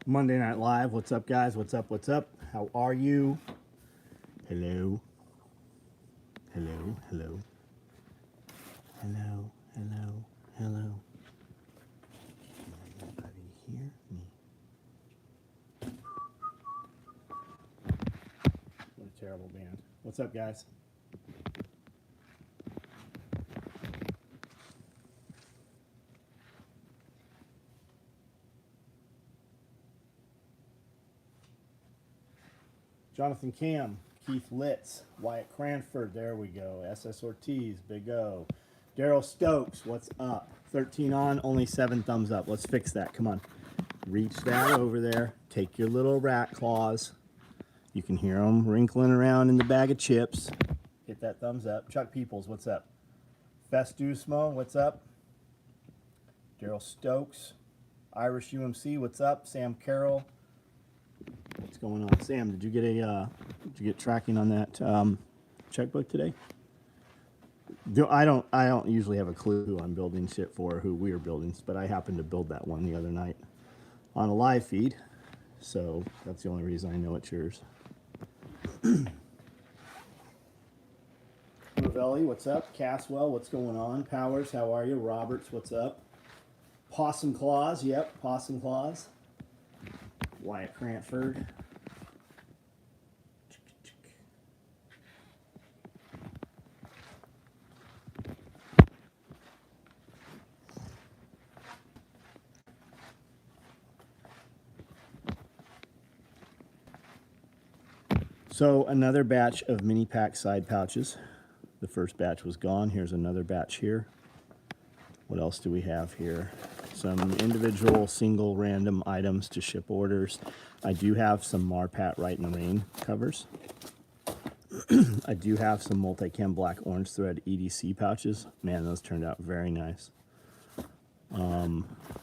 Monday Night Live. What's up, guys? What's up? What's up? How are you? Hello. Hello. Hello. Hello. Hello. Hello. Anybody hear me? What a terrible band. What's up, guys? Jonathan Cam, Keith Litz, Wyatt Cranford, there we go. SS Ortiz, Big O. Daryl Stokes, what's up? 13 on, only 7 thumbs up. Let's fix that. Come on. Reach that over there. Take your little rat claws. You can hear them wrinkling around in the bag of chips. Hit that thumbs up. Chuck Peoples, what's up? Festusmo, what's up? Daryl Stokes. Irish UMC, what's up? Sam Carroll. What's going on, Sam? Did you get tracking on that checkbook today? I don't usually have a clue who I'm building shit for, who we are building, but I happened to build that one the other night on a live feed, so that's the only reason I know it's yours. Ravelli, what's up? Caswell, what's going on? Powers, how are you? Roberts, what's up? Possum Claus, yep, Possum Claus. Wyatt Cranford. So another batch of mini pack side pouches. The first batch was gone. Here's another batch here. What else do we have here? Some individual single random items to ship orders. I do have some Marpat Right in the Rain covers. I do have some Multicam Black Orange Thread EDC pouches. Man, those turned out very nice.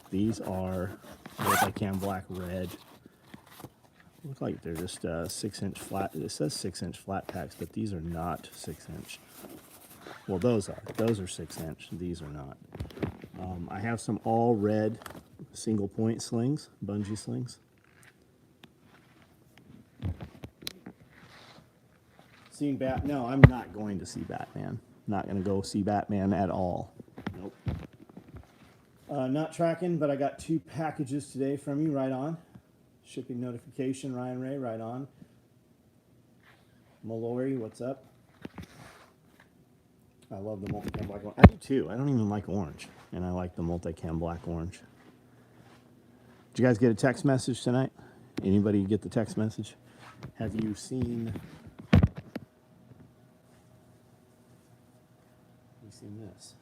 These are Multicam Black Red. Look like they're just 6-inch flat. It says 6-inch flat packs, but these are not 6-inch. Well, those are 6-inch. These are not. I have some all red single point slings, bungee slings. Seeing Bat? No, I'm not going to see Batman. Not going to go see Batman at all. Nope. Not tracking, but I got 2 packages today from you. Right on. Shipping notification, Ryan Ray, right on. Mallory, what's up? I love the multicam black orange. I do too. I don't even like orange, and I like the multicam black orange. Did you guys get a text message tonight? Anybody get the text message? Have you seen this?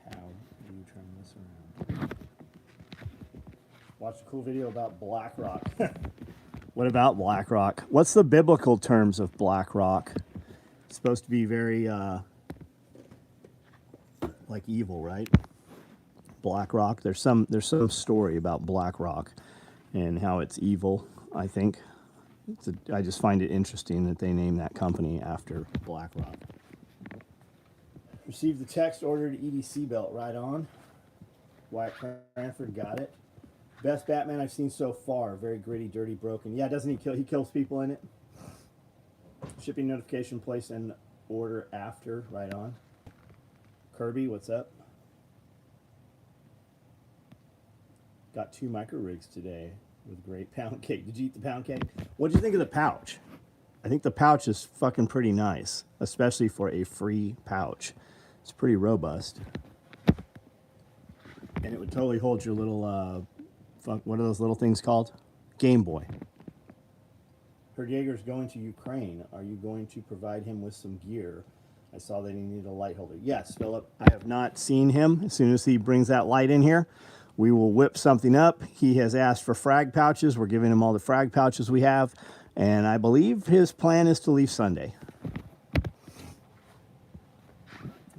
How do you turn this around? Watch a cool video about BlackRock. What about BlackRock? What's the biblical terms of BlackRock? It's supposed to be very like evil, right? BlackRock. There's some story about BlackRock and how it's evil. I think I just find it interesting that they name that company after BlackRock. Received the text, ordered EDC belt. Right on. Wyatt Cranford got it. Best Batman I've seen so far. Very gritty, dirty, broken. Yeah, doesn't he kill? He kills people in it. Shipping notification, place an order after. Right on. Kirby, what's up? Got 2 micro rigs today with great pound cake. Did you eat the pound cake? What did you think of the pouch? I think the pouch is fucking pretty nice, especially for a free pouch. It's pretty robust. And it would totally hold your little, what are those little things called? Game Boy. Heard Jaeger's going to Ukraine. Are you going to provide him with some gear? I saw that he needed a light holder. Yes, Philip. I have not seen him. As soon as he brings that light in here, we will whip something up. He has asked for frag pouches. We're giving him all the frag pouches we have. And I believe his plan is to leave Sunday.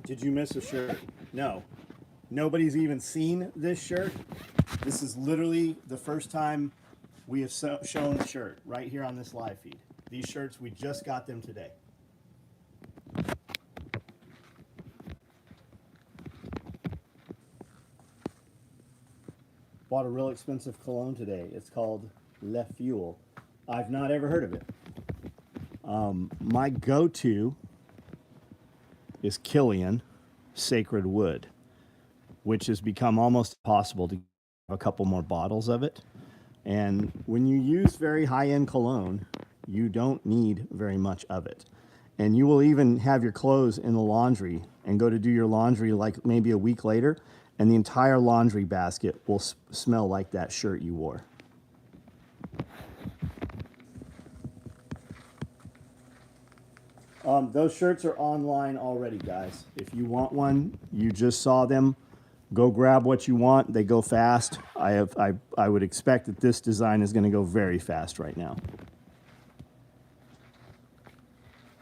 Did you miss a shirt? No. Nobody's even seen this shirt. This is literally the first time we have shown the shirt right here on this live feed. These shirts, we just got them today. Bought a real expensive cologne today. It's called Le Fuel. I've not ever heard of it. My go-to is Killian Sacred Wood, which has become almost impossible to get a couple more bottles of it. And when you use very high-end cologne, you don't need very much of it. And you will even have your clothes in the laundry and go to do your laundry like maybe a week later, and the entire laundry basket will smell like that shirt you wore. Those shirts are online already, guys. If you want one, you just saw them. Go grab what you want. They go fast. I would expect that this design is going to go very fast right now.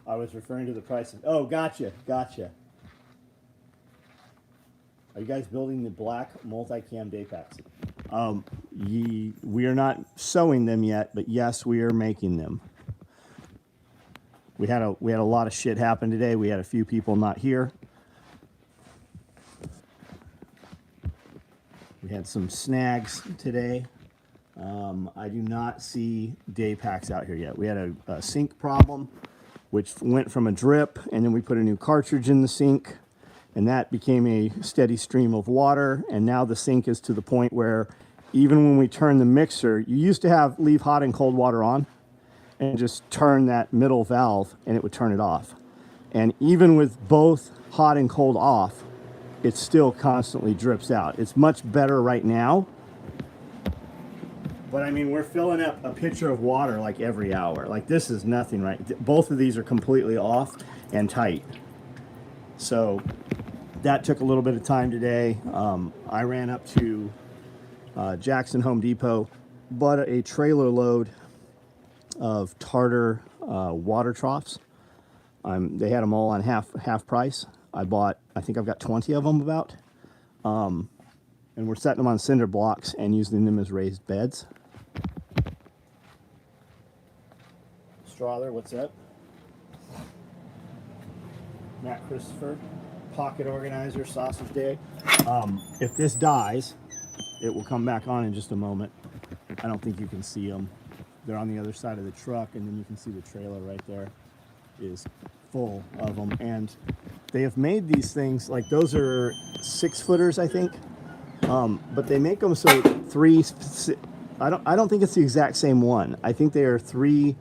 I was referring to the price of, oh, gotcha. Are you guys building the black multicam day packs? We are not sewing them yet, but yes, we are making them. We had a lot of shit happen today. We had a few people not here. We had some snags today. I do not see day packs out here yet. We had a sink problem, which went from a drip, and then we put a new cartridge in the sink, and that became a steady stream of water. And now the sink is to the point where even when we turn the mixer, you used to leave hot and cold water on and just turn that middle valve and it would turn it off. And even with both hot and cold off, it still constantly drips out. It's much better right now. But I mean, we're filling up a pitcher of water like every hour. Like, this is nothing, right? Both of these are completely off and tight. So that took a little bit of time today. I ran up to Jackson Home Depot, bought a trailer load of Tartar water troughs. They had them all on half price. I think I've got 20 of them about. And we're setting them on cinder blocks and using them as raised beds. Strother, what's up? Matt Christopher, pocket organizer, sausage day. If this dies, it will come back on in just a moment. I don't think you can see them. They're on the other side of the truck, and then you can see the trailer right there is full of them. And they have made these things, like those are 6-footers, I think. But they make them so I don't think it's the exact same one. I think they are 3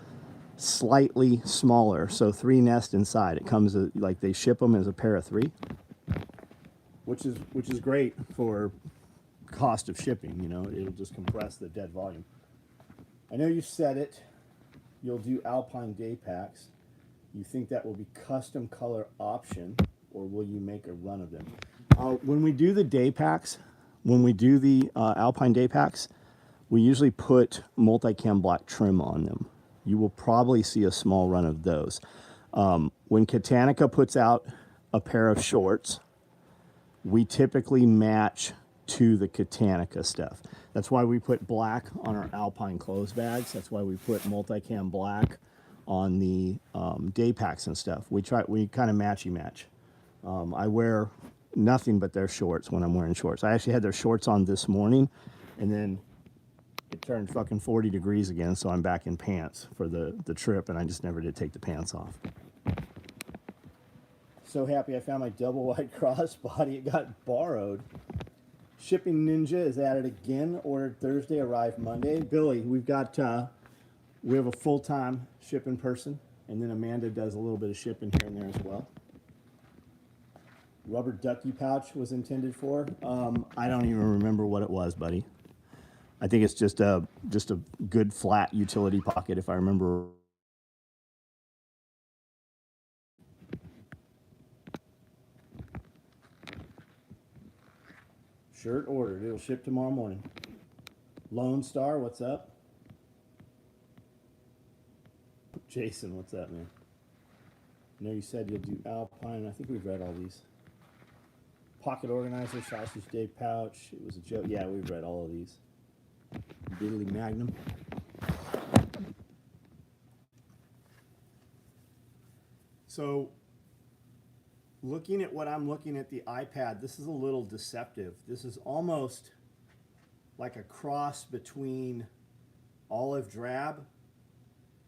slightly smaller, so 3 nest inside. It comes like they ship them as a pair of 3, which is great for cost of shipping. You know, it'll just compress the dead volume. I know you said it. You'll do Alpine day packs. You think that will be custom color option, or will you make a run of them? When we do the day packs, when we do the Alpine day packs, we usually put multicam black trim on them. You will probably see a small run of those. When Katanica puts out a pair of shorts, we typically match to the Katanica stuff. That's why we put black on our Alpine clothes bags. That's why we put multicam black on the day packs and stuff. We kind of match. I wear nothing but their shorts when I'm wearing shorts. I actually had their shorts on this morning, and then it turned fucking 40 degrees again, so I'm back in pants for the trip, and I just never did take the pants off. So happy I found my double wide crossbody. It got borrowed. Shipping Ninja is at it again. Ordered Thursday, arrived Monday. Billy, we have a full-time shipping person, and then Amanda does a little bit of shipping here and there as well. Rubber ducky pouch was intended for. I don't even remember what it was, buddy. I think it's just a good flat utility pocket, if I remember. Shirt ordered. It'll ship tomorrow morning. Lone Star, what's up? Jason, what's up, man? I know you said you'll do Alpine. I think we've read all these. Pocket organizer, sausage day pouch. It was a joke. Yeah, we've read all of these. Diddly Magnum. So looking at what I'm looking at the iPad, this is a little deceptive. This is almost like a cross between olive drab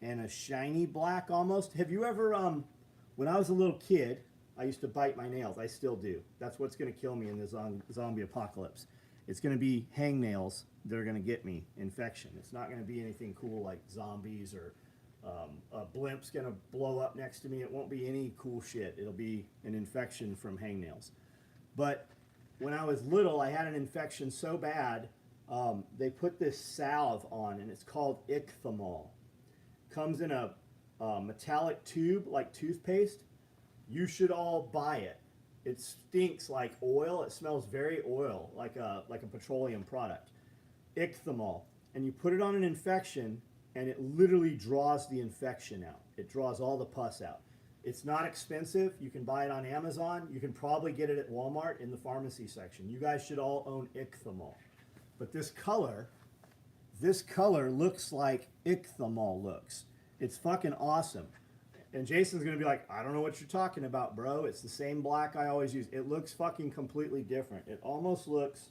and a shiny black almost. Have you ever, when I was a little kid, I used to bite my nails. I still do. That's what's going to kill me in the zombie apocalypse. It's going to be hangnails that are going to get me infection. It's not going to be anything cool like zombies or a blimp's going to blow up next to me. It won't be any cool shit. It'll be an infection from hangnails. But when I was little, I had an infection so bad, they put this salve on, and it's called Ichthymol. Comes in a metallic tube like toothpaste. You should all buy it. It stinks like oil. It smells very oil, like a petroleum product. Ichthymol. And you put it on an infection, and it literally draws the infection out. It draws all the pus out. It's not expensive. You can buy it on Amazon. You can probably get it at Walmart in the pharmacy section. You guys should all own Ichthymol. But this color looks like Ichthymol looks. It's fucking awesome. And Jason's going to be like, I don't know what you're talking about, bro. It's the same black I always use. It looks fucking completely different. It almost looks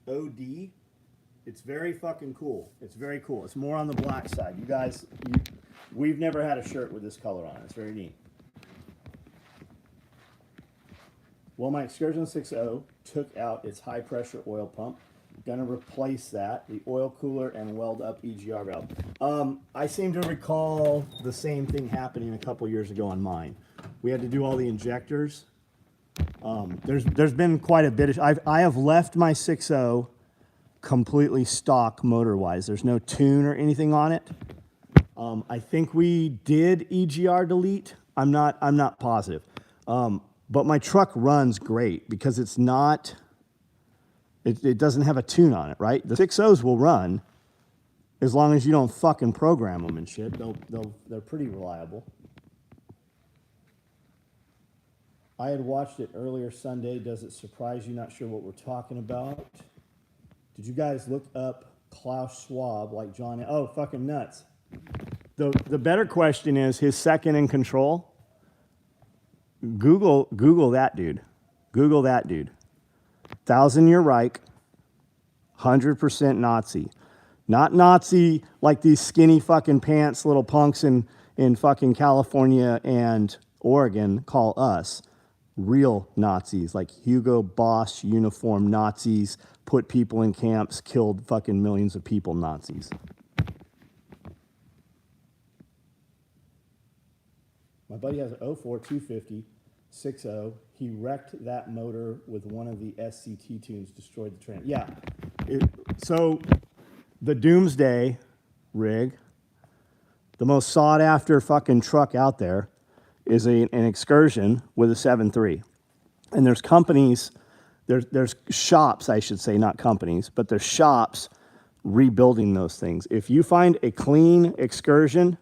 OD. It's very fucking cool. It's very cool. It's more on the black side. You guys, we've never had a shirt with this color on it. It's very neat. Well, my Excursion 6.0 took out its high pressure oil pump. Going to replace that, the oil cooler, and weld up EGR valve. I seem to recall the same thing happening a couple years ago on mine. We had to do all the injectors. There's been quite a bit. I have left my 6.0 completely stock motor-wise. There's no tune or anything on it. I think we did EGR delete. I'm not positive. But my truck runs great because it's not. It doesn't have a tune on it, right? The 6.0s will run as long as you don't fucking program them and shit. They're pretty reliable. I had watched it earlier Sunday. Does it surprise you? Not sure what we're talking about. Did you guys look up Klaus Schwab like John? Oh, fucking nuts. The better question is his second in control. Google that dude. Google that dude. 1,000-year Reich, 100% Nazi. Not Nazi like these skinny fucking pants little punks in fucking California and Oregon call us. Real Nazis, like Hugo Boss uniform Nazis, put people in camps, killed fucking millions of people Nazis. My buddy has an 04 250 6.0. He wrecked that motor with one of the SCT tunes, destroyed the tram. Yeah. So the Doomsday rig, the most sought after fucking truck out there, is an Excursion with a 7.3. And there's companies, there's shops, I should say, not companies, but there's shops rebuilding those things. If you find a clean Excursion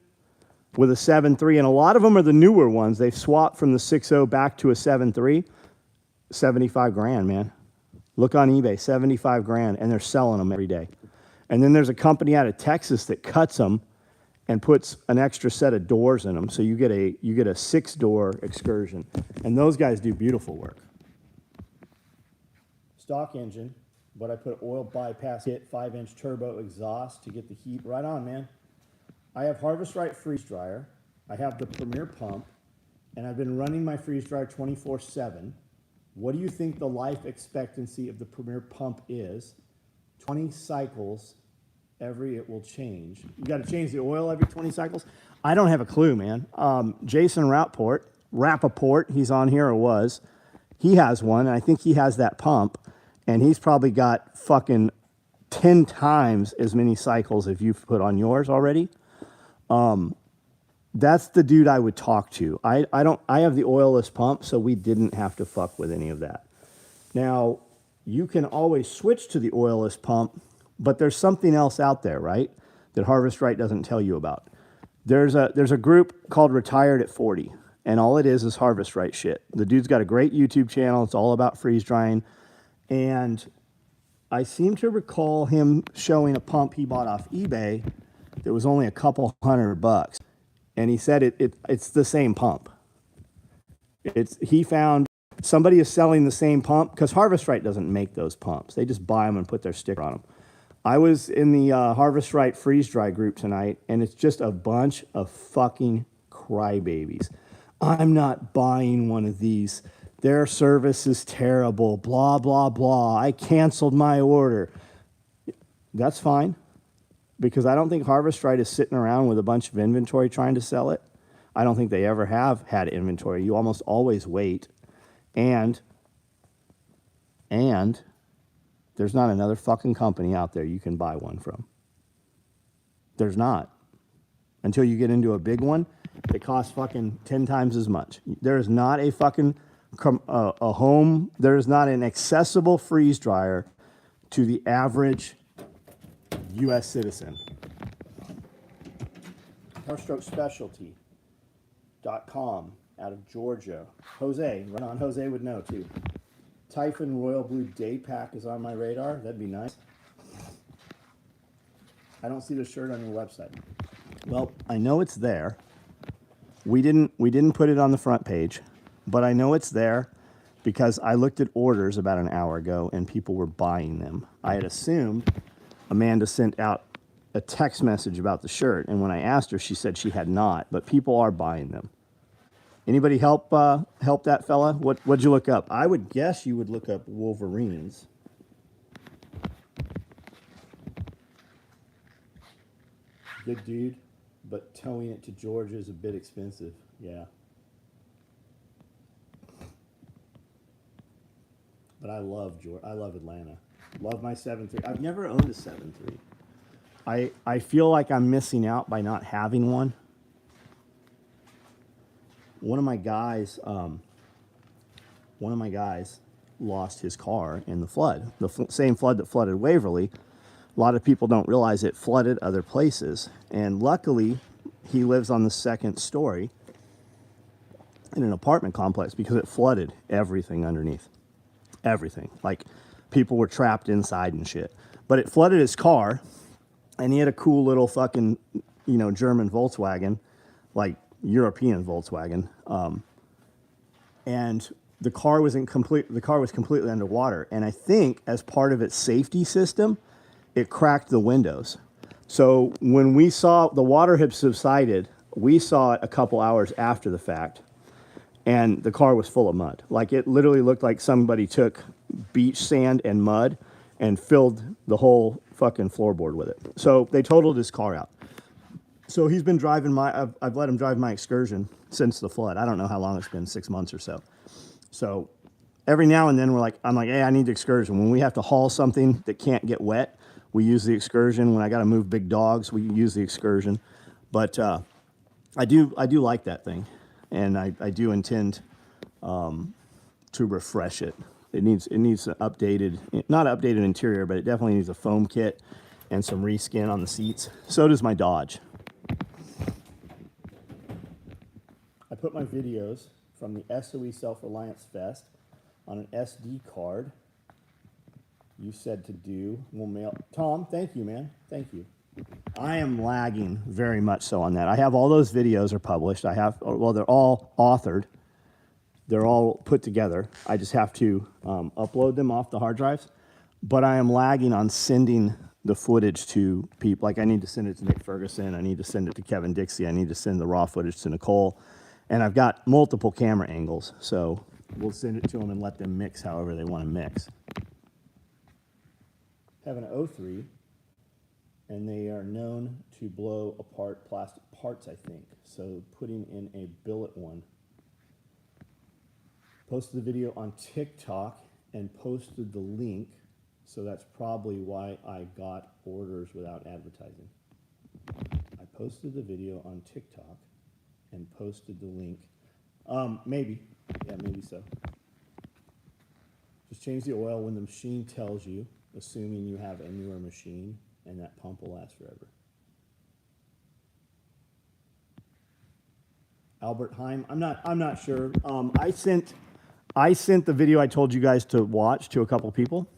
with a 7.3, and a lot of them are the newer ones. They've swapped from the 6.0 back to a 7.3. 75 grand, man. Look on eBay, 75 grand, and they're selling them every day. And then there's a company out of Texas that cuts them and puts an extra set of doors in them, so you get a 6-door Excursion, and those guys do beautiful work. Stock engine, but I put oil bypass kit, 5-inch turbo exhaust to get the heat right on, man. I have Harvest Right freeze dryer. I have the Premier pump, and I've been running my freeze dryer 24/7. What do you think the life expectancy of the Premier pump is? 20 cycles it will change. You got to change the oil every 20 cycles? I don't have a clue, man. Jason Rappaport, he's on here or was. He has one, and I think he has that pump, and he's probably got fucking 10 times as many cycles as you've put on yours already. That's the dude I would talk to. I have the oilless pump, so we didn't have to fuck with any of that. Now, you can always switch to the oilless pump, but there's something else out there, right? That Harvest Right doesn't tell you about. There's a group called Retired at 40, and all it is Harvest Right shit. The dude's got a great YouTube channel. It's all about freeze drying, and I seem to recall him showing a pump he bought off eBay that was only a couple $100, and he said it's the same pump. He found somebody is selling the same pump because Harvest Right doesn't make those pumps. They just buy them and put their sticker on them. I was in the Harvest Right freeze dry group tonight, and it's just a bunch of fucking crybabies. I'm not buying one of these. Their service is terrible. Blah, blah, blah. I canceled my order. That's fine, because I don't think Harvest Right is sitting around with a bunch of inventory trying to sell it. I don't think they ever have had inventory. You almost always wait. And there's not another fucking company out there you can buy one from. There's not. Until you get into a big one, it costs fucking 10 times as much. There is not a fucking a home. There is not an accessible freeze dryer to the average U.S. citizen. Herstroke Specialty.com out of Georgia. Jose, run on. Jose would know too. Typhon Royal Blue Day Pack is on my radar. That'd be nice. I don't see the shirt on your website. Well, I know it's there. We didn't put it on the front page, but I know it's there because I looked at orders about an hour ago and people were buying them. I had assumed Amanda sent out a text message about the shirt, and when I asked her, she said she had not, but people are buying them. Anybody help that fella? What'd you look up? I would guess you would look up Wolverines. Good dude, but towing it to Georgia is a bit expensive. Yeah. But I love Georgia. I love Atlanta. Love my 7.3. I've never owned a 7.3. I feel like I'm missing out by not having one. One of my guys lost his car in the flood, same flood that flooded Waverly. A lot of people don't realize it flooded other places. And luckily, he lives on the second story in an apartment complex because it flooded everything underneath. Everything. Like, people were trapped inside and shit. But it flooded his car, and he had a cool little fucking, German Volkswagen, like European Volkswagen. And the car was completely underwater. And I think as part of its safety system, it cracked the windows. So when we saw the water had subsided, we saw it a couple hours after the fact, and the car was full of mud. Like, it literally looked like somebody took beach sand and mud and filled the whole fucking floorboard with it. So they totaled his car out. So he's been driving I've let him drive my Excursion since the flood. I don't know how long it's been, 6 months or so. So every now and then I'm like, hey, I need the Excursion. When we have to haul something that can't get wet, we use the Excursion. When I got to move big dogs, we use the Excursion. But I do like that thing, and I do intend to refresh it. It needs an updated, not updated interior, but it definitely needs a foam kit and some reskin on the seats. So does my Dodge. I put my videos from the SOE Self-Reliance Fest on an SD card. You said to do. We'll mail. Tom, thank you, man. Thank you. I am lagging very much so on that. I have all those videos are published. They're all authored. They're all put together. I just have to upload them off the hard drives. But I am lagging on sending the footage to people. Like, I need to send it to Nick Ferguson. I need to send it to Kevin Dixie. I need to send the raw footage to Nicole. And I've got multiple camera angles. So we'll send it to them and let them mix however they want to mix. Have an 03, and they are known to blow apart plastic parts, I think. So putting in a billet one. Posted the video on TikTok and posted the link, so that's probably why I got orders without advertising. I posted the video on TikTok and posted the link. Maybe. Yeah, maybe so. Just change the oil when the machine tells you, assuming you have a newer machine, and that pump will last forever. Albert Heim, I'm not sure. I sent the video I told you guys to watch to a couple people,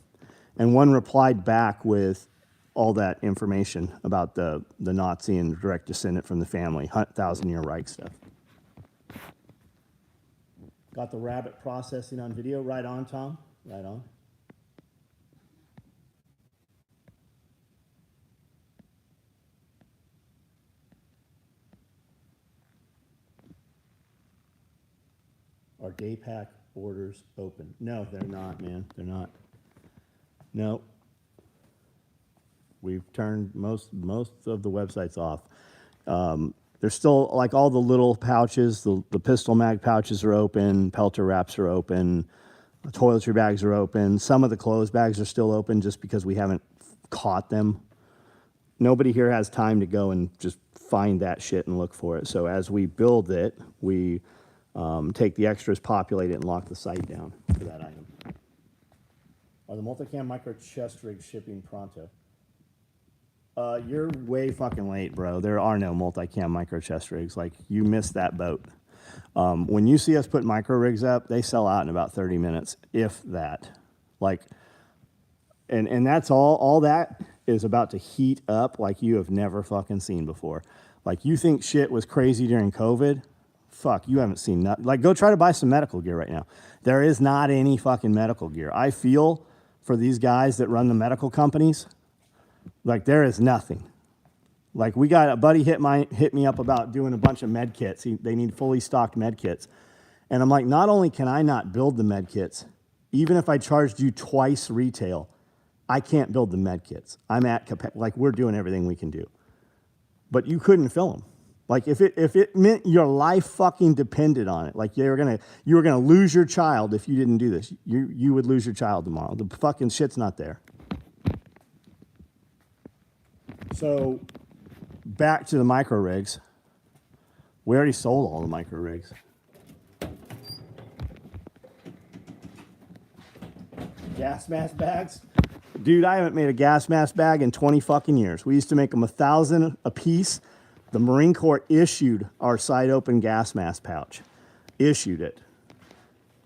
and one replied back with all that information about the Nazi and direct descendant from the family, 1,000-year Reich stuff. Got the rabbit processing on video. Right on, Tom. Right on. Are day pack orders open? No, they're not, man. They're not. No. We've turned most of the websites off. There's still, like, all the little pouches, the pistol mag pouches are open, pelter wraps are open, the toiletry bags are open. Some of the clothes bags are still open just because we haven't caught them. Nobody here has time to go and just find that shit and look for it. So as we build it, we take the extras, populate it, and lock the site down for that item. Are the multicam micro chest rigs shipping pronto? You're way fucking late, bro. There are no multicam micro chest rigs. Like, you missed that boat. When you see us put micro rigs up, they sell out in about 30 minutes, if that. Like, and that's all that is about to heat up like you have never fucking seen before. Like, you think shit was crazy during COVID? Fuck, you haven't seen nothing. Like, go try to buy some medical gear right now. There is not any fucking medical gear. I feel for these guys that run the medical companies. Like, there is nothing. Like, we got a buddy hit me up about doing a bunch of med kits. They need fully stocked med kits. And I'm like, not only can I not build the med kits, even if I charged you twice retail, I can't build the med kits. I'm at capacity. Like, we're doing everything we can do. But you couldn't fill them. Like, if it meant your life fucking depended on it, like you were gonna lose your child if you didn't do this. You would lose your child tomorrow. The fucking shit's not there. So, back to the micro rigs. We already sold all the micro rigs. Gas mask bags? Dude, I haven't made a gas mask bag in 20 fucking years. We used to make them 1,000 a piece. The Marine Corps issued our side open gas mask pouch. Issued it.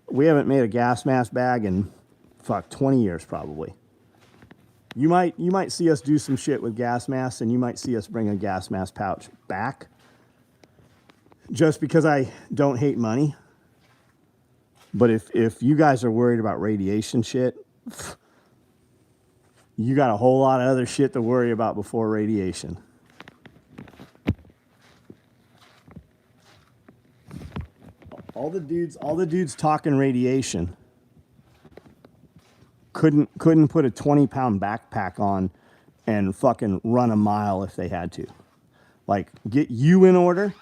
We haven't made a gas mask bag in, 20 years probably. You might see us do some shit with gas masks, and you might see us bring a gas mask pouch back. Just because I don't hate money. But if you guys are worried about radiation shit, you got a whole lot of other shit to worry about before radiation. All the dudes talking radiation couldn't put a 20-pound backpack on and fucking run a mile if they had to. Like, get you in order,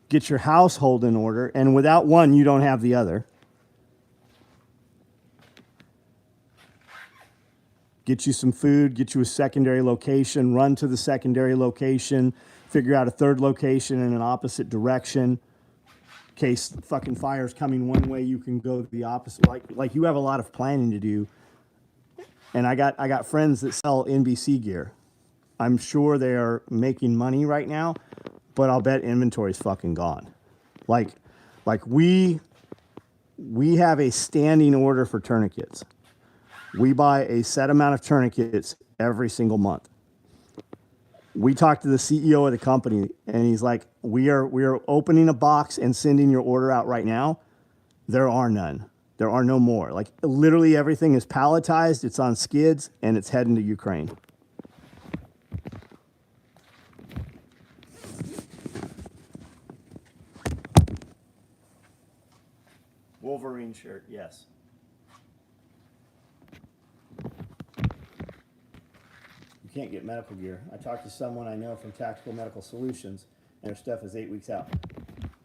get your household in order, and without one, you don't have the other. Get you some food, get you a secondary location, run to the secondary location, figure out a third location in an opposite direction. In case fucking fire's coming one way, you can go the opposite. Like you have a lot of planning to do. And I got friends that sell NBC gear. I'm sure they are making money right now, but I'll bet inventory's fucking gone. Like we have a standing order for tourniquets. We buy a set amount of tourniquets every single month. We talked to the CEO of the company, and he's like, we are opening a box and sending your order out right now. There are none. There are no more. Like, literally everything is palletized, it's on skids, and it's heading to Ukraine. Wolverine shirt, yes. You can't get medical gear. I talked to someone I know from Tactical Medical Solutions, and their stuff is 8 weeks out.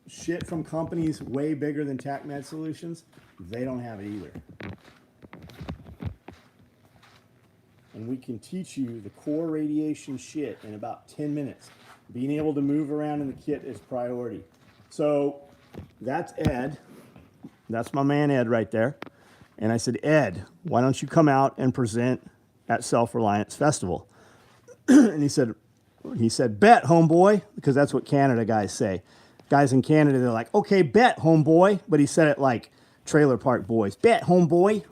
Shit from companies way bigger than TacMed Solutions, they don't have it either. And we can teach you the core radiation shit in about 10 minutes. Being able to move around in the kit is priority. So that's Ed. That's my man Ed right there. And I said, Ed, why don't you come out and present at Self-Reliance Festival? And he said, bet, homeboy, because that's what Canada guys say. Guys in Canada, they're like, okay, bet, homeboy. But he said it like Trailer Park Boys. Bet, homeboy.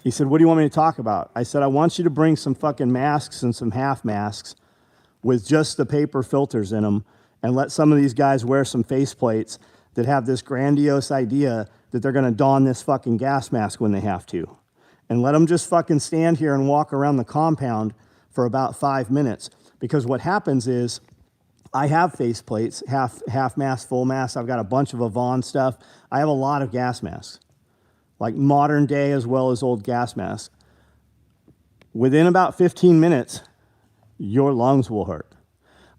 He said, what do you want me to talk about? I said, I want you to bring some fucking masks and some half masks with just the paper filters in them, and let some of these guys wear some face plates that have this grandiose idea that they're going to don this fucking gas mask when they have to. And let them just fucking stand here and walk around the compound for about 5 minutes. Because what happens is, I have face plates, half mask, full mask. I've got a bunch of Avon stuff. I have a lot of gas masks, like modern day as well as old gas masks. Within about 15 minutes, your lungs will hurt.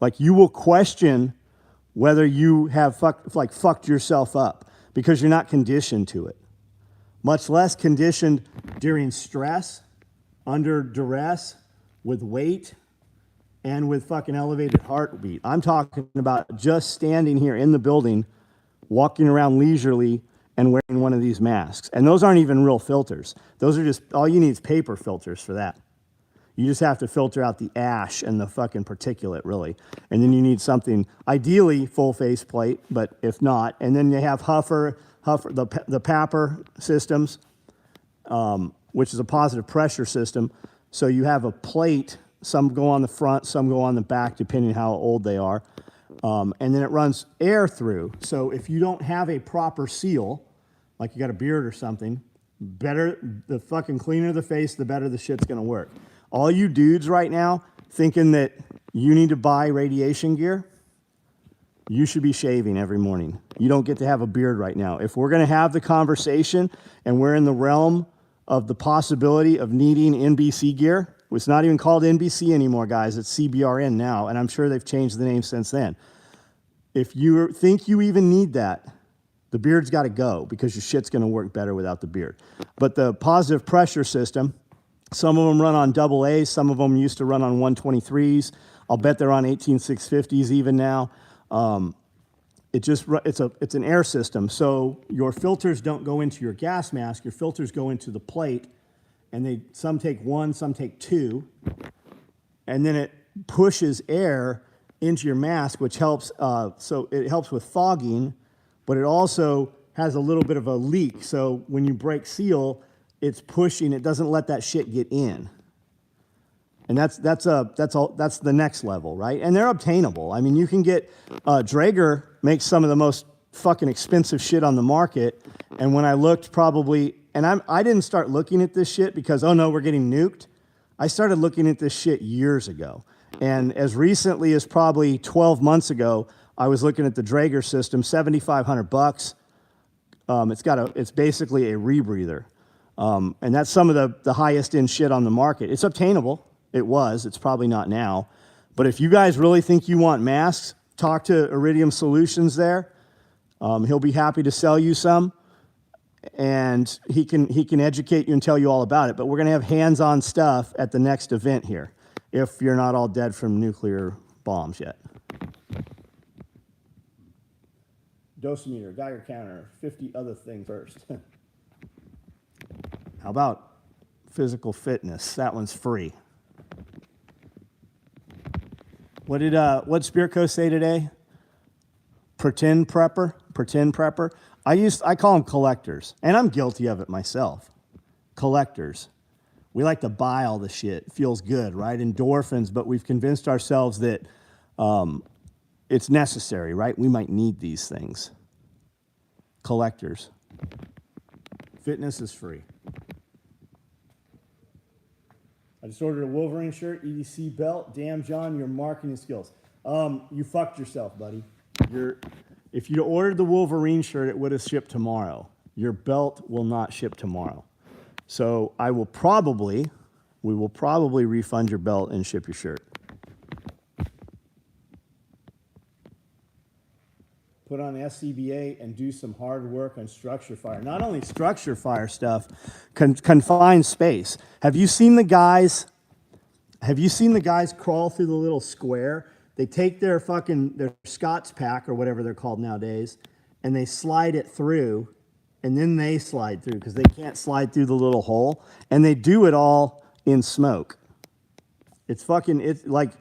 Like, you will question whether you have fucked yourself up because you're not conditioned to it. Much less conditioned during stress, under duress, with weight, and with fucking elevated heartbeat. I'm talking about just standing here in the building, walking around leisurely and wearing one of these masks. And those aren't even real filters. Those are just, all you need is paper filters for that. You just have to filter out the ash and the fucking particulate, really. And then you need something, ideally full face plate, but if not, and then you have Huffer, the PAPR systems, which is a positive pressure system. So you have a plate, some go on the front, some go on the back, depending how old they are. And then it runs air through. So if you don't have a proper seal, like you got a beard or something, the fucking cleaner the face, the better the shit's gonna work. All you dudes right now thinking that you need to buy radiation gear, you should be shaving every morning. You don't get to have a beard right now. If we're gonna have the conversation and we're in the realm of the possibility of needing NBC gear, it's not even called NBC anymore, guys. It's CBRN now, and I'm sure they've changed the name since then. If you think you even need that, the beard's got to go because your shit's going to work better without the beard. But the positive pressure system, some of them run on AA's, some of them used to run on 123s. I'll bet they're on 18650s even now. It's an air system, so your filters don't go into your gas mask. Your filters go into the plate, and some take one, some take two, and then it pushes air into your mask, which helps. So it helps with fogging, but it also has a little bit of a leak. So when you break seal, it's pushing. It doesn't let that shit get in. And that's the next level, right? And they're obtainable. I mean, you can get Draeger makes some of the most fucking expensive shit on the market. And when I looked, probably, and I didn't start looking at this shit because, oh no, we're getting nuked. I started looking at this shit years ago. And as recently as probably 12 months ago, I was looking at the Draeger system, $7,500. It's basically a rebreather. And that's some of the highest end shit on the market. It's obtainable. It was. It's probably not now. But if you guys really think you want masks, talk to Iridium Solutions there. He'll be happy to sell you some. And he can educate you and tell you all about it. But we're going to have hands-on stuff at the next event here, if you're not all dead from nuclear bombs yet. Dosimeter, Geiger counter, 50 other things first. How about physical fitness? That one's free. What did Spirko say today? Pretend prepper. I call them collectors, and I'm guilty of it myself. Collectors. We like to buy all the shit. It feels good, right? Endorphins, but we've convinced ourselves that it's necessary, right? We might need these things. Collectors. Fitness is free. I just ordered a Wolverine shirt, EDC belt. Damn, John, your marketing skills. You fucked yourself, buddy. If you'd ordered the Wolverine shirt, it would have shipped tomorrow. Your belt will not ship tomorrow. So we will probably refund your belt and ship your shirt. Put on SCBA and do some hard work on structure fire. Not only structure fire stuff, confined space. Have you seen the guys crawl through the little square? They take their Scott's pack or whatever they're called nowadays, and they slide it through, and then they slide through because they can't slide through the little hole, and they do it all in smoke. It's like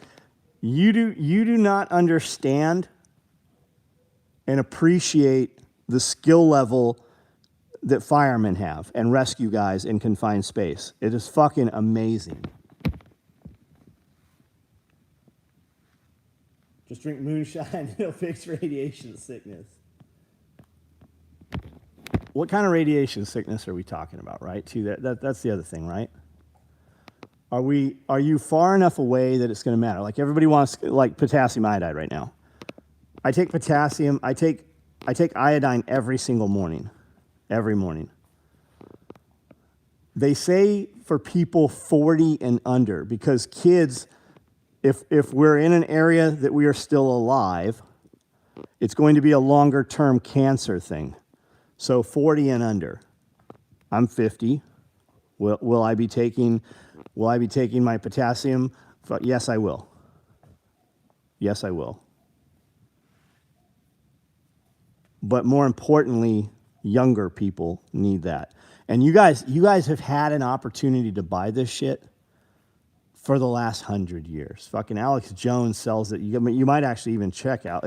you do not understand and appreciate the skill level that firemen have and rescue guys in confined space. It is fucking amazing. Just drink moonshine, it'll fix radiation sickness. what kind of radiation sickness are we talking about, right? Too, that's the other thing, right? Are you far enough away that it's going to matter? Like everybody wants like potassium iodide right now. I take potassium, I take iodine every single morning. Every morning. They say for people 40 and under, because kids, if we're in an area that we are still alive, it's going to be a longer term cancer thing. So 40 and under. I'm 50. Will I be taking my potassium? Yes, I will. Yes, I will. But more importantly, younger people need that. And you guys have had an opportunity to buy this shit for the last 100 years. Fucking Alex Jones sells it. You might actually even check out,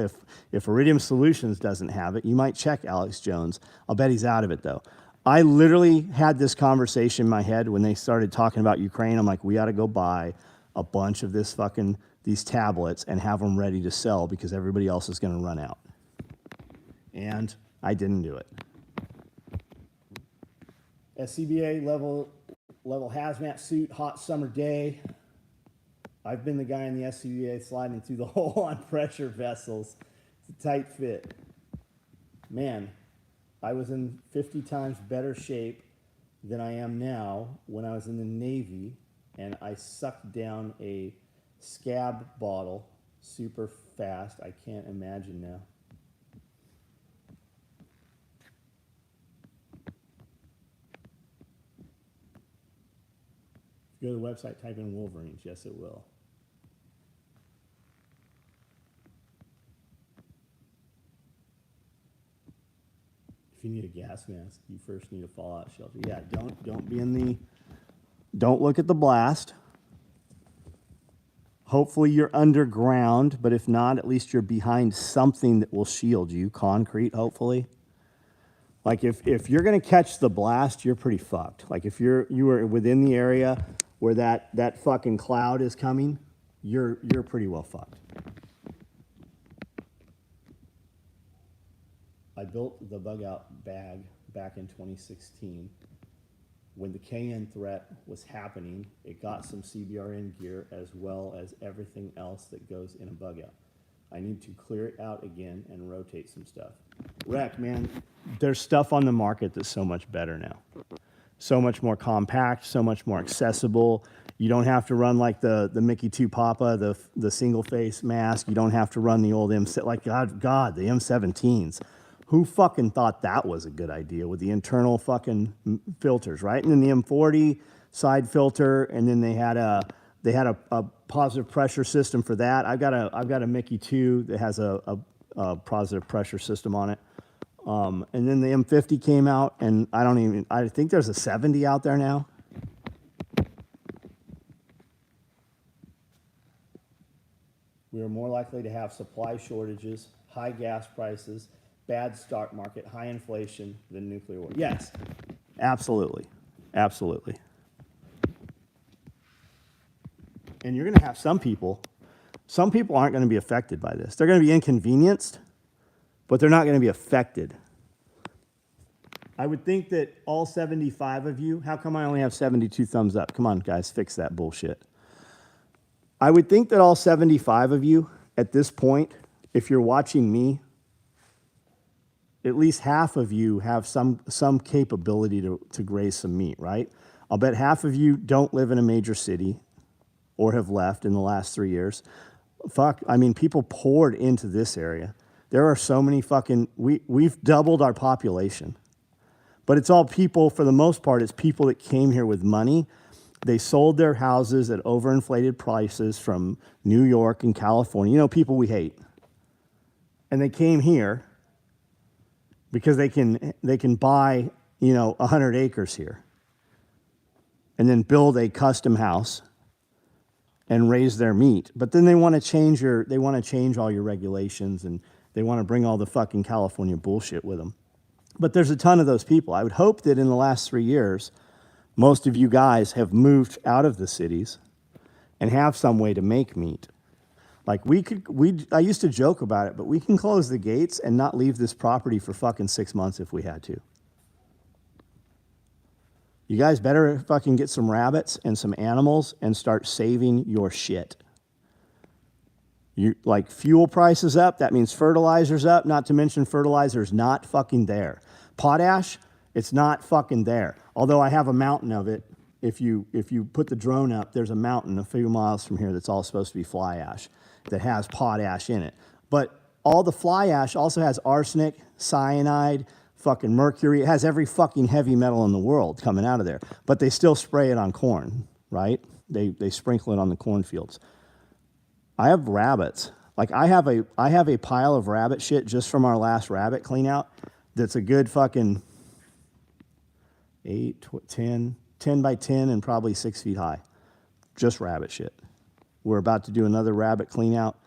if Iridium Solutions doesn't have it, you might check Alex Jones. I'll bet he's out of it though. I literally had this conversation in my head when they started talking about Ukraine. I'm like, we ought to go buy a bunch of these tablets and have them ready to sell because everybody else is going to run out. And I didn't do it. SCBA level hazmat suit, hot summer day. I've been the guy in the SCBA sliding through the hole on pressure vessels. It's a tight fit. Man, I was in 50 times better shape than I am now when I was in the Navy, and I sucked down a scab bottle super fast. I can't imagine now. Go to the website, type in Wolverines. Yes, it will. If you need a gas mask, you first need a fallout shelter. Yeah, don't look at the blast. Hopefully you're underground, but if not, at least you're behind something that will shield you. Concrete, hopefully. Like if you're gonna catch the blast, you're pretty fucked. Like if you are within the area where that fucking cloud is coming, you're pretty well fucked. I built the bug out bag back in 2016. When the KN threat was happening, it got some CBRN gear as well as everything else that goes in a bug out. I need to clear it out again and rotate some stuff. Rec, man, there's stuff on the market that's so much better now. So much more compact, so much more accessible. You don't have to run like the Mickey 2 Papa, the single face mask. You don't have to run the old like the M17s. Who fucking thought that was a good idea with the internal fucking filters, right? And then the M40 side filter, and then they had a positive pressure system for that. I've got a Mickey 2 that has a positive pressure system on it. And then the M50 came out, and I think there's a 70 out there now. We are more likely to have supply shortages, high gas prices, bad stock market, high inflation than nuclear war. Yes, absolutely, absolutely. And you're going to have some people aren't going to be affected by this. They're going to be inconvenienced, but they're not going to be affected. I would think that all 75 of you, how come I only have 72 thumbs up? Come on, guys, fix that bullshit. I would think that all 75 of you at this point, if you're watching me, at least half of you have some capability to graze some meat, right? I'll bet half of you don't live in a major city or have left in the last 3 years. Fuck, I mean, people poured into this area. There are so many we've doubled our population. But it's all people, for the most part, it's people that came here with money. They sold their houses at overinflated prices from New York and California. You know, people we hate. And they came here because they can buy, 100 acres here and then build a custom house and raise their meat. But then they want to change all your regulations, and they want to bring all the fucking California bullshit with them. But there's a ton of those people. I would hope that in the last 3 years, most of you guys have moved out of the cities and have some way to make meat. Like I used to joke about it, but we can close the gates and not leave this property for fucking 6 months if we had to. You guys better fucking get some rabbits and some animals and start saving your shit. You like fuel prices up, that means fertilizer's up, not to mention fertilizer's not fucking there. Potash, it's not fucking there. Although I have a mountain of it. If you put the drone up, there's a mountain a few miles from here that's all supposed to be fly ash that has potash in it. But all the fly ash also has arsenic, cyanide, fucking mercury. It has every fucking heavy metal in the world coming out of there. But they still spray it on corn, right? They sprinkle it on the cornfields. I have rabbits. Like I have a pile of rabbit shit just from our last rabbit clean out that's a good fucking 10 by 10 and probably 6 feet high. Just rabbit shit. We're about to do another rabbit clean out.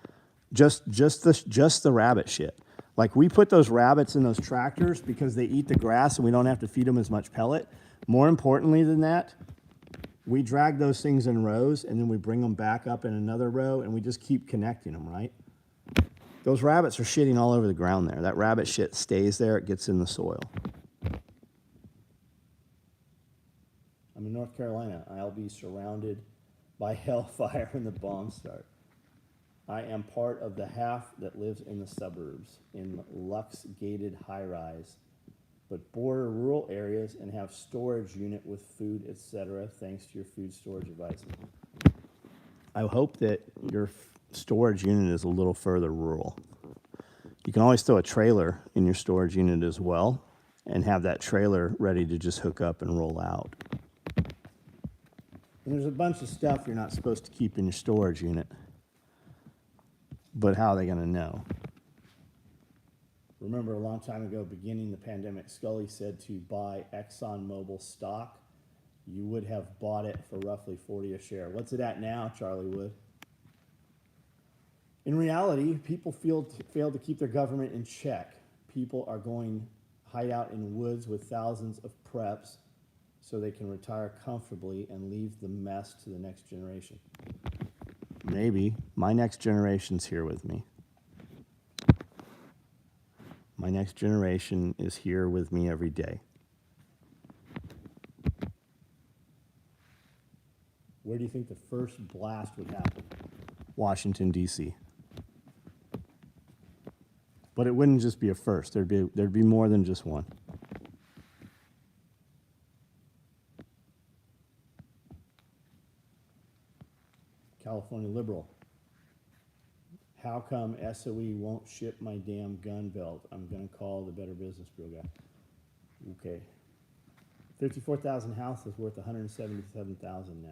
Just the rabbit shit. Like we put those rabbits in those tractors because they eat the grass and we don't have to feed them as much pellet. More importantly than that, we drag those things in rows and then we bring them back up in another row and we just keep connecting them, right? Those rabbits are shitting all over the ground there. That rabbit shit stays there, it gets in the soil. I'm in North Carolina. I'll be surrounded by hellfire when the bombs start. I am part of the half that lives in the suburbs, in Lux-gated high-rise, but border rural areas and have storage unit with food, etc., thanks to your food storage advice. I hope that your storage unit is a little further rural. You can always throw a trailer in your storage unit as well and have that trailer ready to just hook up and roll out. And there's a bunch of stuff you're not supposed to keep in your storage unit. But how are they going to know? Remember a long time ago, beginning the pandemic, Scully said to buy ExxonMobil stock. You would have bought it for roughly 40 a share. What's it at now, Charlie Wood? In reality, people fail to keep their government in check. People are going hide out in woods with thousands of preps so they can retire comfortably and leave the mess to the next generation. Maybe. My next generation's here with me. My next generation is here with me every day. Where do you think the first blast would happen? Washington, D.C. But it wouldn't just be a first. There'd be more than just one. California liberal. How come SOE won't ship my damn gun belt? I'm going to call the Better Business Bureau guy. Okay. 54,000 house is worth 177,000 now.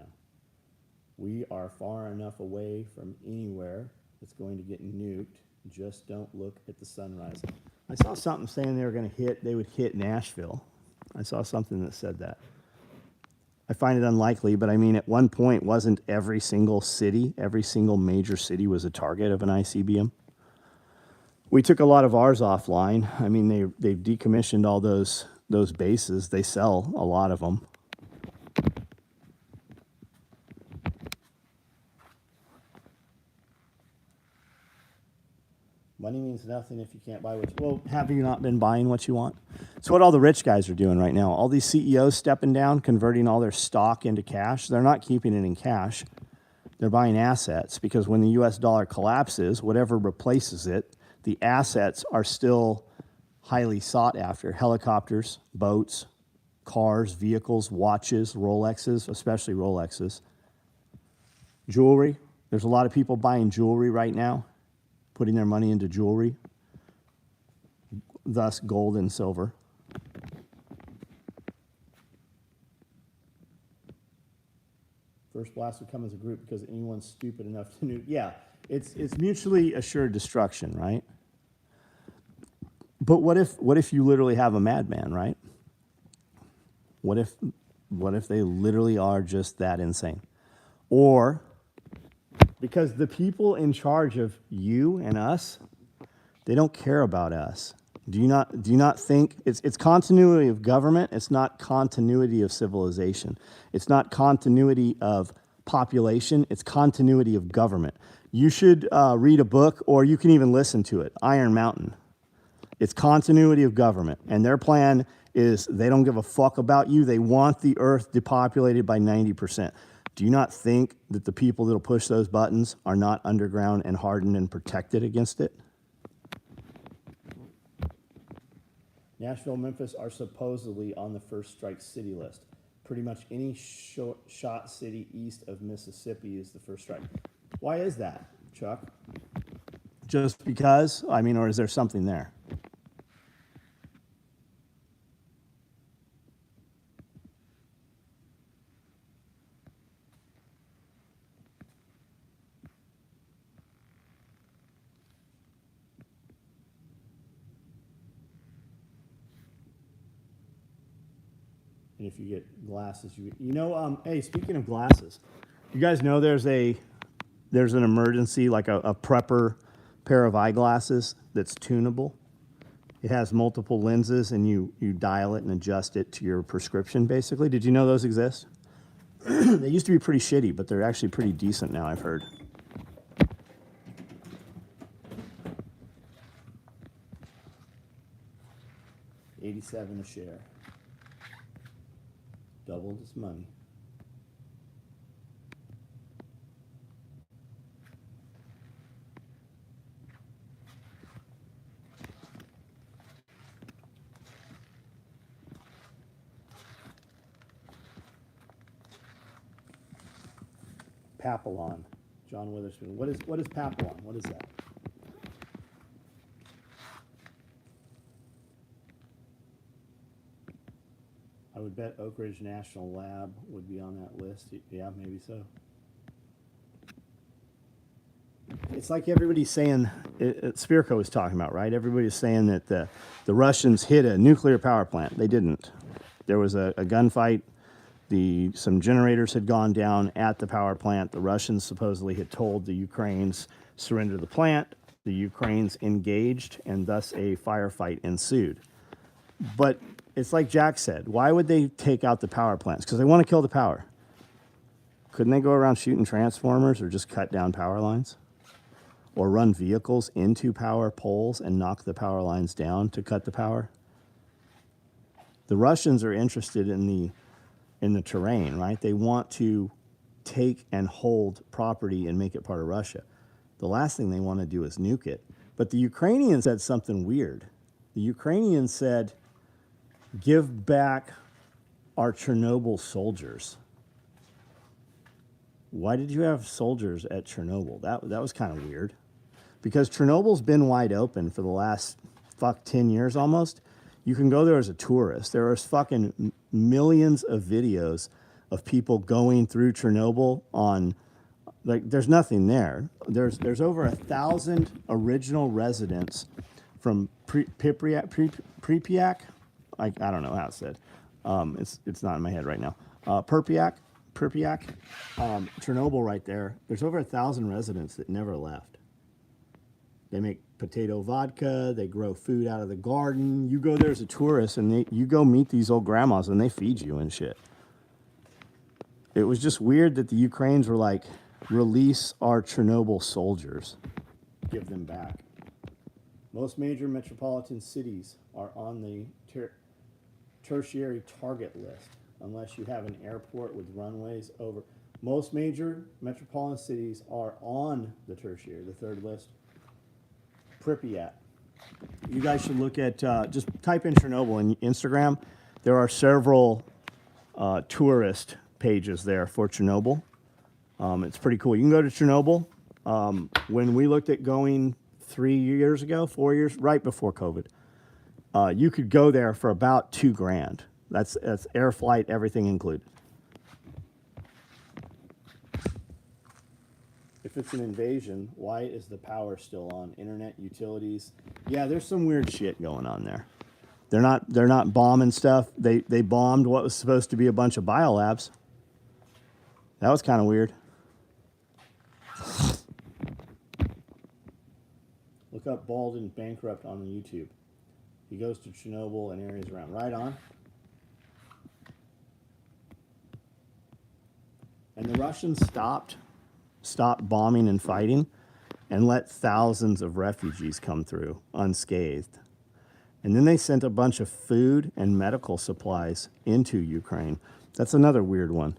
We are far enough away from anywhere that's going to get nuked. Just don't look at the sunrise. I saw something saying they would hit Nashville. I saw something that said that. I find it unlikely, but I mean, at one point, wasn't every single major city was a target of an ICBM? We took a lot of ours offline. I mean, they've decommissioned all those bases. They sell a lot of them. Money means nothing if you can't buy what you want. Well, have you not been buying what you want? It's what all the rich guys are doing right now. All these CEOs stepping down, converting all their stock into cash. They're not keeping it in cash. They're buying assets because when the US dollar collapses, whatever replaces it, the assets are still highly sought after. Helicopters, boats, cars, vehicles, watches, Rolexes, especially Rolexes. Jewelry. There's a lot of people buying jewelry right now, putting their money into jewelry, thus gold and silver. First blast would come as a group because anyone's stupid enough to nuke. Yeah, it's mutually assured destruction, right? But what if you literally have a madman, right? What if they literally are just that insane? Or because the people in charge of you and us, they don't care about us. Do you not think it's continuity of government? It's not continuity of civilization. It's not continuity of population. It's continuity of government. You should read a book, or you can even listen to it. Iron Mountain. It's continuity of government, and their plan is they don't give a fuck about you. They want the earth depopulated by 90%. Do you not think that the people that'll push those buttons are not underground and hardened and protected against it? Nashville, Memphis are supposedly on the first strike city list. Pretty much any shot city east of Mississippi is the first strike. Why is that, Chuck? Just because? I mean, or is there something there? And if you get glasses, hey, speaking of glasses, you guys know there's an emergency, like a prepper pair of eyeglasses that's tunable. It has multiple lenses, and you dial it and adjust it to your prescription, basically. Did you know those exist? They used to be pretty shitty, but they're actually pretty decent now, I've heard. $87 a share. Doubled its money. Papillon, John Witherspoon. What is Papillon? What is that? I would bet Oak Ridge National Lab would be on that list. Yeah, maybe so. It's like everybody's saying, Spirko was talking about, right? Everybody's saying that the Russians hit a nuclear power plant. They didn't. There was a gunfight. Some generators had gone down at the power plant. The Russians supposedly had told the Ukrainians surrender the plant. The Ukrainians engaged, and thus a firefight ensued. But it's like Jack said, why would they take out the power plants? Because they want to kill the power. Couldn't they go around shooting transformers or just cut down power lines? Or run vehicles into power poles and knock the power lines down to cut the power? The Russians are interested in the terrain, right? They want to take and hold property and make it part of Russia. The last thing they want to do is nuke it. But the Ukrainians said something weird. The Ukrainians said, give back our Chernobyl soldiers. Why did you have soldiers at Chernobyl? That was kind of weird. Because Chernobyl's been wide open for the last 10 years almost. You can go there as a tourist. There are fucking millions of videos of people going through Chernobyl on, like, there's nothing there. There's over 1,000 original residents from Pripyat. I don't know how it's said. It's not in my head right now. Pripyat, Chernobyl right there. There's over 1,000 residents that never left. They make potato vodka. They grow food out of the garden. You go there as a tourist, and you go meet these old grandmas, and they feed you and shit. It was just weird that the Ukrainians were like, release our Chernobyl soldiers. Give them back. Most major metropolitan cities are on the tertiary target list, unless you have an airport with runways over. Most major metropolitan cities are on the tertiary, the third list. Pripyat. You guys should look at, just type in Chernobyl in Instagram. There are several tourist pages there for Chernobyl. It's pretty cool. You can go to Chernobyl. When we looked at going 4 years, right before COVID, you could go there for about $2,000. That's air flight, everything included. If it's an invasion, why is the power still on? Internet, utilities. Yeah, there's some weird shit going on there. They're not bombing stuff. They bombed what was supposed to be a bunch of biolabs. That was kind of weird. Look up Baldwin bankrupt on YouTube. He goes to Chernobyl and areas around. Right on. And the Russians stopped bombing and fighting and let thousands of refugees come through unscathed. And then they sent a bunch of food and medical supplies into Ukraine. That's another weird one.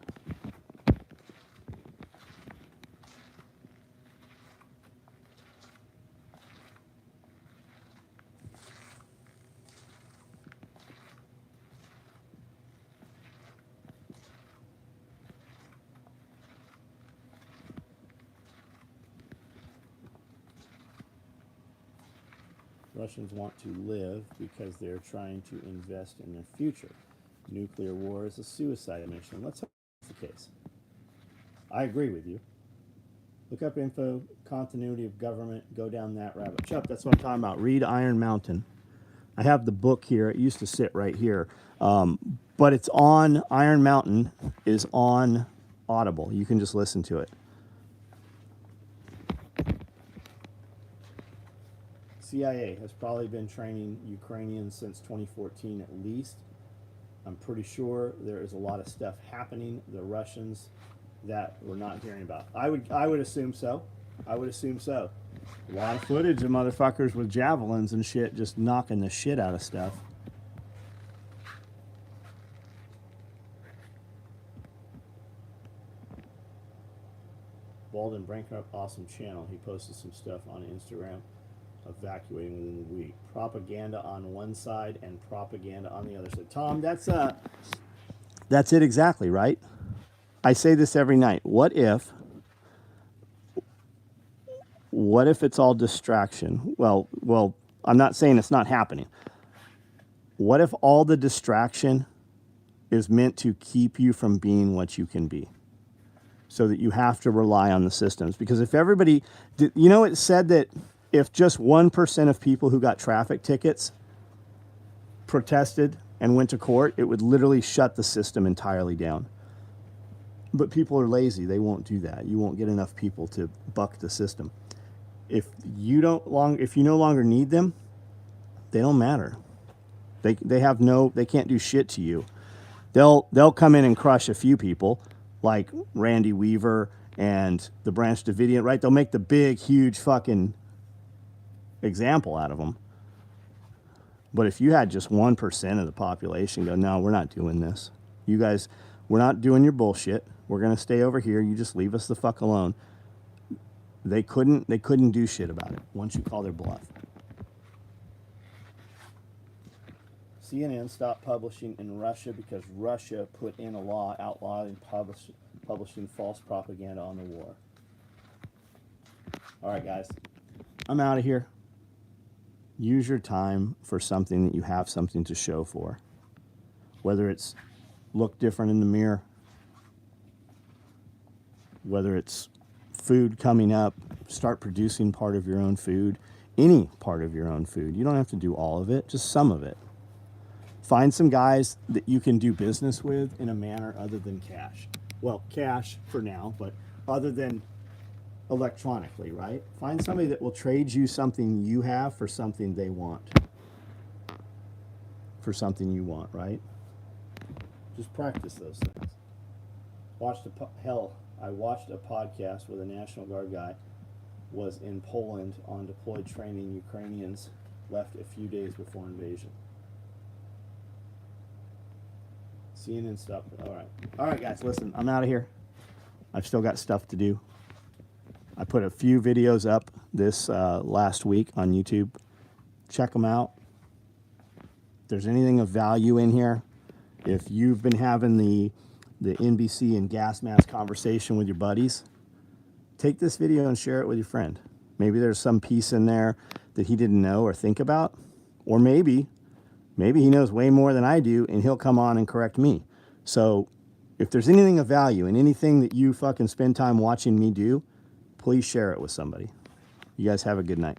Russians want to live because they're trying to invest in their future. Nuclear war is a suicide mission. Let's hope that's the case. I agree with you. Look up info, continuity of government, go down that rabbit. Chuck, that's what I'm talking about. Read Iron Mountain. I have the book here. It used to sit right here. But it's on, Iron Mountain is on Audible. You can just listen to it. CIA has probably been training Ukrainians since 2014 at least. I'm pretty sure there is a lot of stuff happening, the Russians, that we're not hearing about. I would assume so. I would assume so. A lot of footage of motherfuckers with javelins and shit just knocking the shit out of stuff. Walden Brankrup, awesome channel. He posted some stuff on Instagram. Evacuating within the week. Propaganda on one side and propaganda on the other side. Tom, that's it exactly, right? I say this every night. What if it's all distraction? Well, I'm not saying it's not happening. What if all the distraction is meant to keep you from being what you can be? So that you have to rely on the systems. Because if everybody, you know, it said that if just 1% of people who got traffic tickets protested and went to court, it would literally shut the system entirely down. But people are lazy. They won't do that. You won't get enough people to buck the system. If you no longer need them, they don't matter. They can't do shit to you. They'll come in and crush a few people like Randy Weaver and the Branch Davidian, right? They'll make the big, huge fucking example out of them. But if you had just 1% of the population go, no, we're not doing this. You guys, we're not doing your bullshit. We're going to stay over here. You just leave us the fuck alone. They couldn't do shit about it once you call their bluff. CNN stopped publishing in Russia because Russia put in a law outlawing publishing false propaganda on the war. All right, guys. I'm out of here. Use your time for something that you have something to show for. Whether it's look different in the mirror, whether it's food coming up, start producing part of your own food, any part of your own food. You don't have to do all of it, just some of it. Find some guys that you can do business with in a manner other than cash. Well, cash for now, but other than electronically, right? Find somebody that will trade you something you have for something they want. For something you want, right? Just practice those things. I watched a podcast where the National Guard guy was in Poland on deployed training. Ukrainians left a few days before invasion. CNN stuff. All right, guys, listen, I'm out of here. I've still got stuff to do. I put a few videos up this last week on YouTube. Check them out. If there's anything of value in here, if you've been having the NBC and gas mask conversation with your buddies, take this video and share it with your friend. Maybe there's some piece in there that he didn't know or think about, or maybe he knows way more than I do and he'll come on and correct me. So if there's anything of value and anything that you fucking spend time watching me do, please share it with somebody. You guys have a good night.